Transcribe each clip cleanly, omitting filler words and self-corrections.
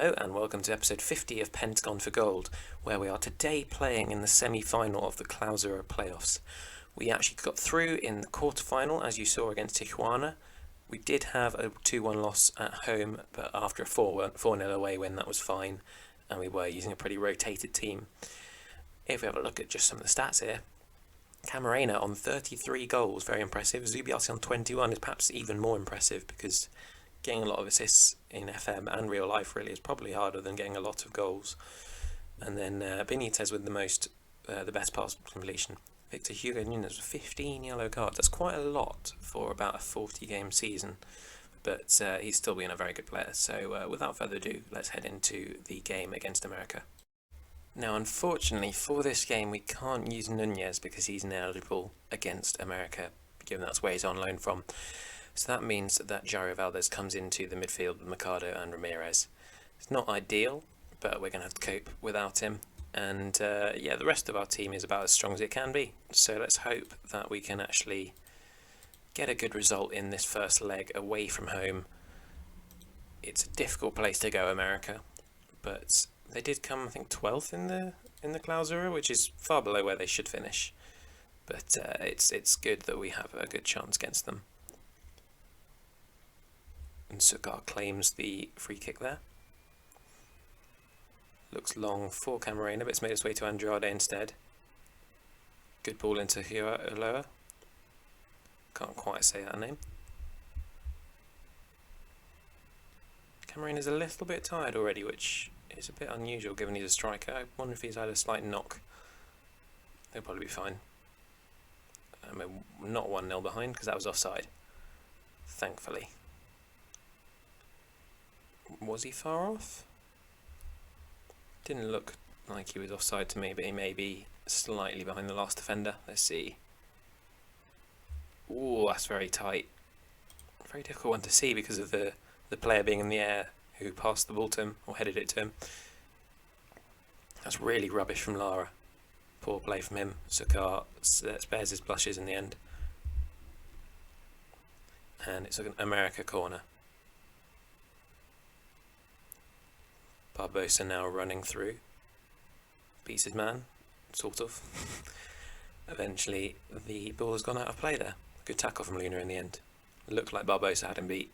Hello and welcome to episode 50 of Pentagon for Gold, where we are today playing in the semi-final of the Clausura playoffs. We actually got through in the quarter-final, as you saw, against Tijuana. We did have a 2-1 loss at home, but after a 4-0 away win, that was fine, and we were using a pretty rotated team. If we have a look at just some of the stats here, Camarena on 33 goals, very impressive. Zubiati on 21 is perhaps even more impressive because getting a lot of assists in FM and real life really is probably harder than getting a lot of goals. And then Benitez with the best pass completion. Victor Hugo Nunes with 15 yellow cards. That's quite a lot for about a 40-game season, but he's still being a very good player. So without further ado, let's head into the game against America. Now, unfortunately for this game, we can't use Nunez because he's ineligible against America, given that's where he's on loan from. So that means that Jairo Valdez comes into the midfield with Mercado and Ramirez. It's not ideal, but we're going to have to cope without him. And the rest of our team is about as strong as it can be. So let's hope that we can actually get a good result in this first leg away from home. It's a difficult place to go, America, but they did come, I think, 12th in the Clausura, which is far below where they should finish. But it's good that we have a good chance against them. And Sugar claims the free kick there. Looks long for Camarena, but it's made its way to Andrade instead. Good ball into Uloa. Can't quite say that name. Camarena's a little bit tired already, which is a bit unusual given he's a striker. I wonder if he's had a slight knock. They'll probably be fine. We're not 1-0 behind because that was offside, thankfully. Was he far off? Didn't look like he was offside to me, but he may be slightly behind the last defender. Let's see. Ooh, that's very tight. Very difficult one to see because of the player being in the air who passed the ball to him, or headed it to him. That's really rubbish from Lara. Poor play from him. Sukar spares his blushes in the end. And it's an America corner. Barbosa now running through. Beats his man, sort of. Eventually, the ball has gone out of play there. Good tackle from Luna in the end. It looked like Barbosa had him beat.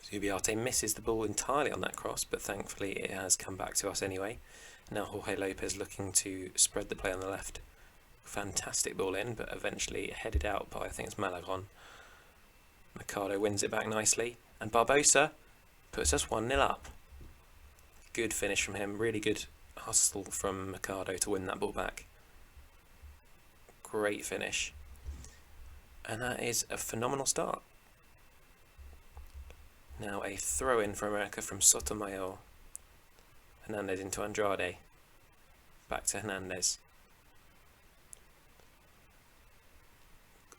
Zubiarte misses the ball entirely on that cross, but thankfully it has come back to us anyway. Now Jorge Lopez looking to spread the play on the left. Fantastic ball in, but eventually headed out by, I think it's Malagron. Mercado wins it back nicely, and Barbosa puts us 1-0 up. Good finish from him, really good hustle from Mercado to win that ball back. Great finish. And that is a phenomenal start. Now a throw-in for America from Sotomayor. Hernandez into Andrade. Back to Hernandez.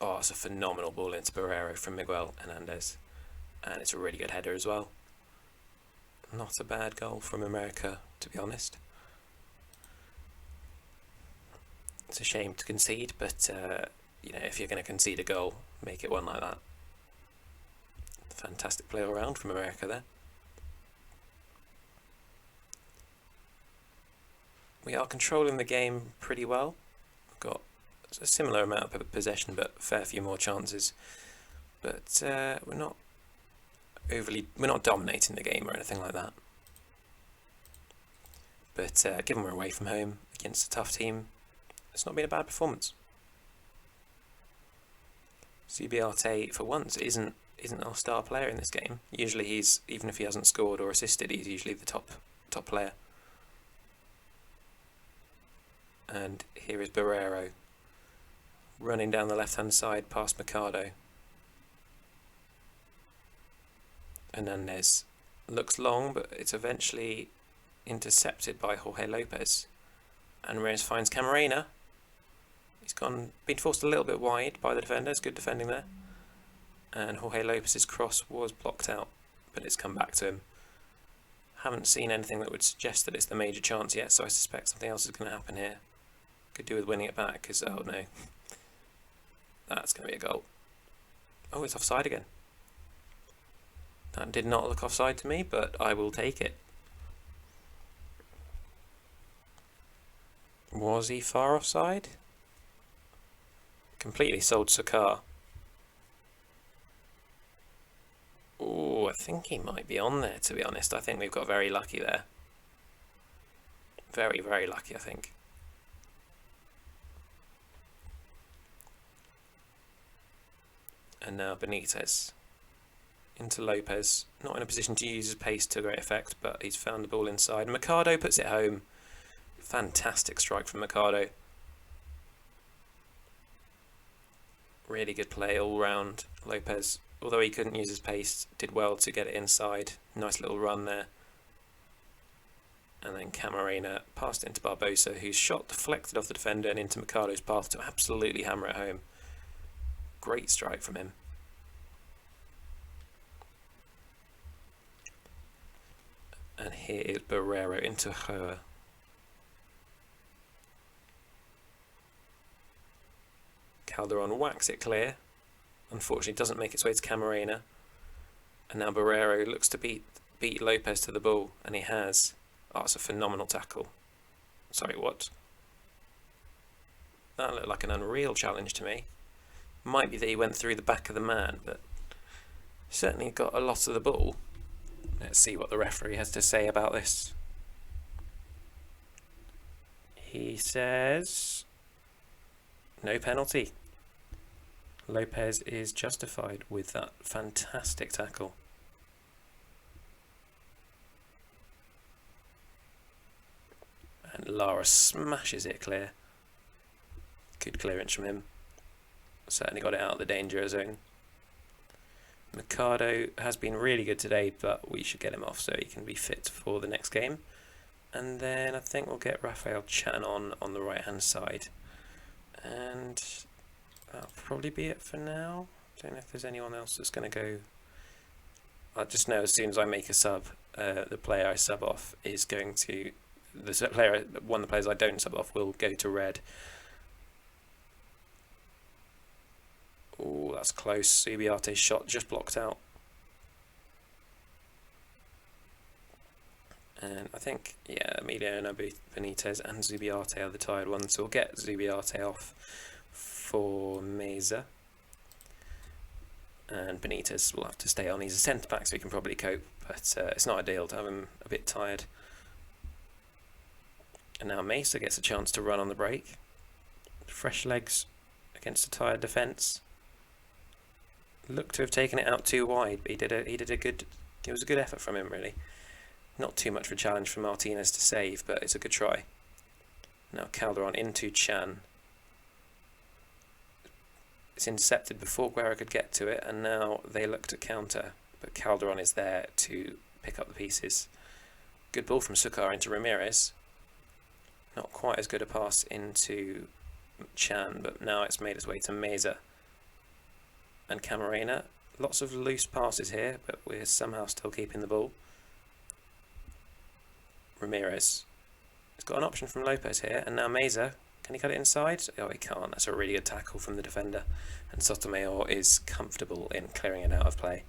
Oh, it's a phenomenal ball into Barrero from Miguel Hernandez. And it's a really good header as well. Not a bad goal from America, to be honest. It's a shame to concede, but if you're going to concede a goal, make it one like that. Fantastic play all round from America there. We are controlling the game pretty well. We've got a similar amount of possession, but a fair few more chances. But we're not dominating the game or anything like that. But given we're away from home against a tough team, it's not been a bad performance. Zubiarte, for once, isn't our star player in this game. Usually he's, even if he hasn't scored or assisted, he's usually the top player. And here is Barrero running down the left hand side past Mercado. Hernandez looks long, but it's eventually intercepted by Jorge Lopez. And Reyes finds Camarena. He's been forced a little bit wide by the defenders. Good defending there. And Jorge Lopez's cross was blocked out, but it's come back to him. Haven't seen anything that would suggest that it's the major chance yet, so I suspect something else is going to happen here. Could do with winning it back, because, oh no. That's going to be a goal. Oh, it's offside again. That did not look offside to me, but I will take it. Was he far offside? Completely sold Sakar. Oh, I think he might be on there, to be honest. I think we've got very lucky there. Very, very lucky, I think. And now Benitez. Into Lopez. Not in a position to use his pace to great effect, but he's found the ball inside. Mercado puts it home. Fantastic strike from Mercado. Really good play all round. Lopez, although he couldn't use his pace, did well to get it inside. Nice little run there. And then Camarena passed it into Barbosa, whose shot deflected off the defender and into Mercado's path to absolutely hammer it home. Great strike from him. And here is Barrero into her. Calderon whacks it clear. Unfortunately, doesn't make its way to Camarena. And now Barrero looks to beat Lopez to the ball, and he has. Oh, it's a phenomenal tackle. Sorry, what? That looked like an unreal challenge to me. Might be that he went through the back of the man, but certainly got a lot of the ball. Let's see what the referee has to say about this. He says no penalty. Lopez is justified with that fantastic tackle. And Lara smashes it clear. Good clearance from him. Certainly got it out of the danger zone. Mercado has been really good today, but we should get him off so he can be fit for the next game. And then I think we'll get Rafael Chan on the right hand side. And that'll probably be it for now. Don't know if there's anyone else that's going to go. I just know as soon as I make a sub, the player I sub off is going to... one of the players I don't sub off will go to red. Oh, that's close. Zubiate's shot just blocked out. And I think, yeah, Emiliano Benitez and Zubiate are the tired ones. So we'll get Zubiate off for Meza. And Benitez will have to stay on. He's a centre back, so he can probably cope. But it's not ideal to have him a bit tired. And now Meza gets a chance to run on the break. Fresh legs against a tired defence. Looked to have taken it out too wide, but he did a good. It was a good effort from him, really. Not too much of a challenge for Martinez to save, but it's a good try. Now Calderon into Chan. It's intercepted before Guerra could get to it, and now they look to counter, but Calderon is there to pick up the pieces. Good ball from Sukar into Ramirez. Not quite as good a pass into Chan, but now it's made its way to Meza. And Camarena, lots of loose passes here, but we're somehow still keeping the ball. Ramirez has got an option from Lopez here, and now Meza, can he cut it inside? Oh, he can't. That's a really good tackle from the defender, and Sotomayor is comfortable in clearing it out of play.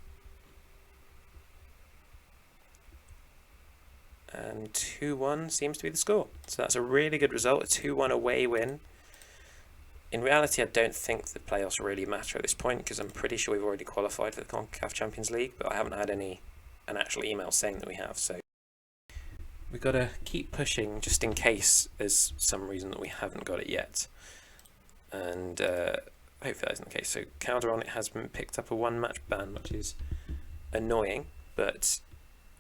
And 2-1 seems to be the score. So that's a really good result, a 2-1 away win. In reality, I don't think the playoffs really matter at this point because I'm pretty sure we've already qualified for the CONCACAF Champions League, but I haven't had an actual email saying that we have. So we've got to keep pushing just in case there's some reason that we haven't got it yet. And hopefully that isn't the case. So Calderon has been picked up a one-match ban, which is annoying, but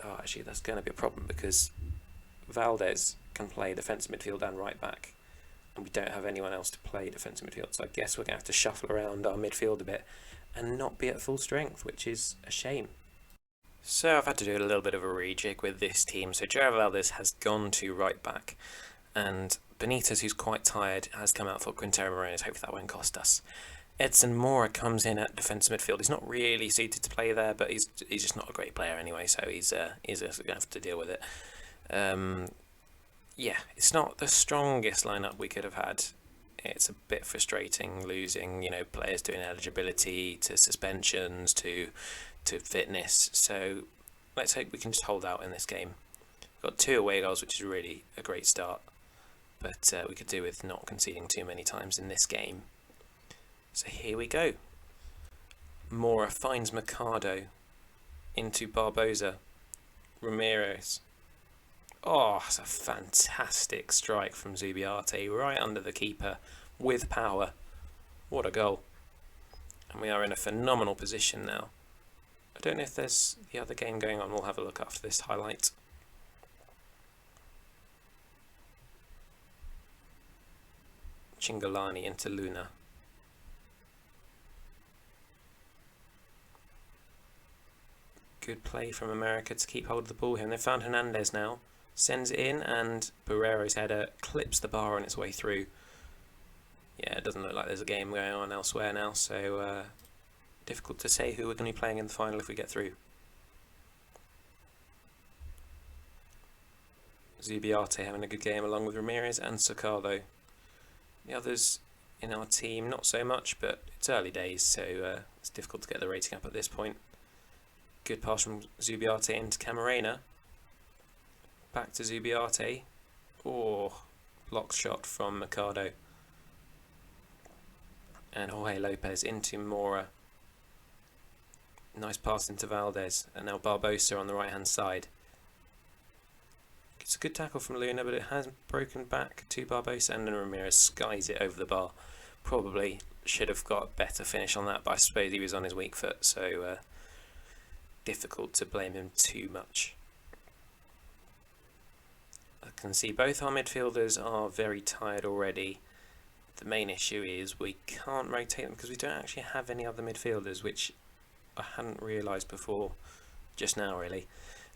actually that's going to be a problem because Valdez can play defensive midfield and right back. And we don't have anyone else to play defensive midfield, so I guess we're going to have to shuffle around our midfield a bit and not be at full strength, which is a shame. So I've had to do a little bit of a rejig with this team. So Jair Valdez has gone to right back, and Benitez, who's quite tired, has come out for Quintero Moreno. Hopefully that won't cost us. Edson Mora comes in at defensive midfield. He's not really suited to play there, but he's just not a great player anyway, so he's going to have to deal with it. Yeah, it's not the strongest lineup we could have had it's a bit frustrating losing, players doing eligibility to suspensions to fitness. So let's hope we can just hold out in this game. We've got 2 away goals, which is really a great start, but we could do with not conceding too many times in this game. So here we go. Mora finds Mercado into Barbosa. Ramirez. Oh, it's a fantastic strike from Zubiarte right under the keeper with power. What a goal. And we are in a phenomenal position now. I don't know if there's the other game going on. We'll have a look after this highlight. Chingalani into Luna. Good play from America to keep hold of the ball here. And they've found Hernandez now. Sends it in, and Barrero's header clips the bar on its way through. Yeah, it doesn't look like there's a game going on elsewhere now, so difficult to say who we're going to be playing in the final if we get through. Zubiarte having a good game along with Ramirez and Socado. The others in our team, not so much, but it's early days, so it's difficult to get the rating up at this point. Good pass from Zubiarte into Camarena. Back to Zubiarte. Oh, blocked shot from Mercado. And Jorge Lopez into Mora. Nice pass into Valdez. And now Barbosa on the right hand side. It's a good tackle from Luna, but it has broken back to Barbosa, and then Ramirez skies it over the bar. Probably should have got a better finish on that, but I suppose he was on his weak foot, so difficult to blame him too much. I can see both our midfielders are very tired already. The main issue is we can't rotate them because we don't actually have any other midfielders, which I hadn't realised before just now really.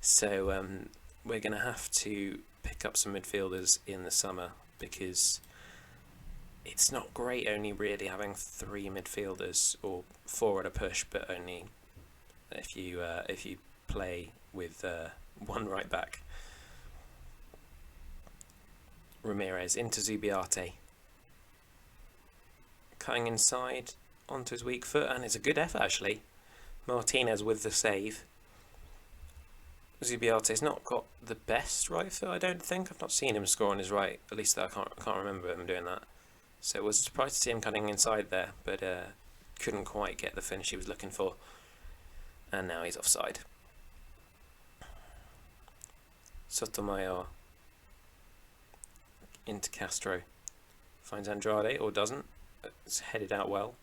So we're going to have to pick up some midfielders in the summer, because it's not great only really having 3 midfielders, or 4 at a push, but only if you play with 1 right back. Ramirez into Zubiarte. Cutting inside onto his weak foot, and it's a good effort actually. Martinez with the save. Zubiarte's not got the best right foot, I don't think. I've not seen him score on his right, at least I can't remember him doing that. So I was surprised to see him cutting inside there, but couldn't quite get the finish he was looking for. And now he's offside. Sotomayor into Castro. Finds Andrade, or doesn't. It's headed out well.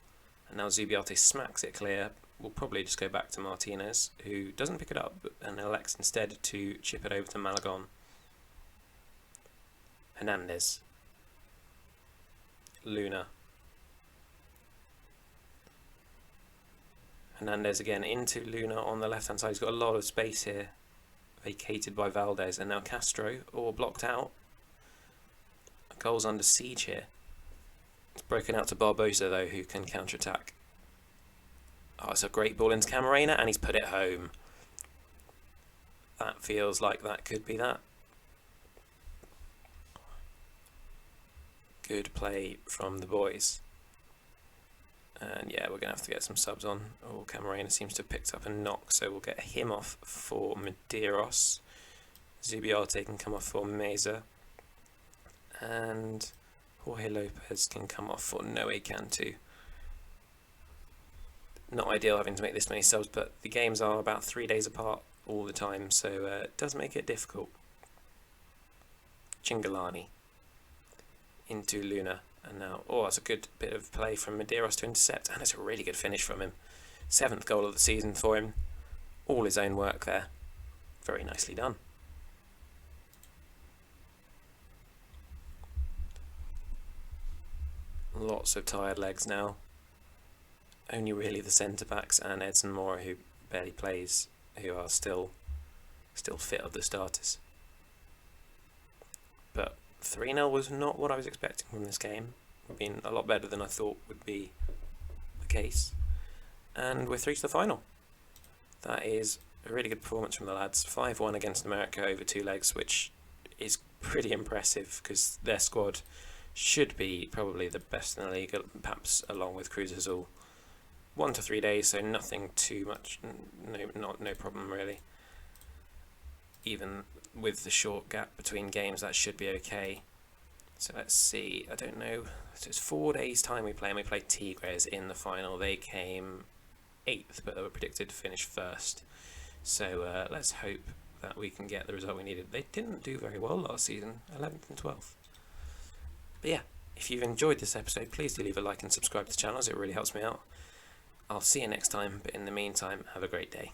And now Zubiarte smacks it clear. We'll probably just go back to Martinez, who doesn't pick it up and elects instead to chip it over to Malagon. Hernandez. Luna. Hernandez again into Luna on the left hand side. He's got a lot of space here, vacated by Valdez, and now Castro, or blocked out. Goal's under siege here. It's broken out to Barbosa though, who can counter-attack. Oh, it's a great ball into Camarena, and he's put it home. That feels like that could be that. Good play from the boys. And yeah, we're going to have to get some subs on. Oh, Camarena seems to have picked up a knock, so we'll get him off for Medeiros. Zubiarte can come off for Meza. And Jorge Lopez can come off for Noe Cantu. Not ideal having to make this many subs, but the games are about 3 days apart all the time, so it does make it difficult. Chingalani into Luna, and now, oh, that's a good bit of play from Medeiros to intercept, and it's a really good finish from him. 7th goal of the season for him. All his own work there. Very nicely done. Lots of tired legs now. Only really the centre-backs and Edson Mora, who barely plays, who are still fit of the starters. But 3-0 was not what I was expecting from this game. It's been a lot better than I thought would be the case. And we're through to the final. That is a really good performance from the lads. 5-1 against America over 2 legs, which is pretty impressive because their squad should be probably the best in the league, perhaps along with Cruz Azul. 1 to 3 days, so nothing too much, no problem really. Even with the short gap between games, that should be okay. So let's see, I don't know, so it's 4 days time we play, and we played Tigres in the final. They came 8th, but they were predicted to finish 1st. So let's hope that we can get the result we needed. They didn't do very well last season, 11th and 12th. But yeah, if you've enjoyed this episode, please do leave a like and subscribe to the channel, as it really helps me out. I'll see you next time, but in the meantime, have a great day.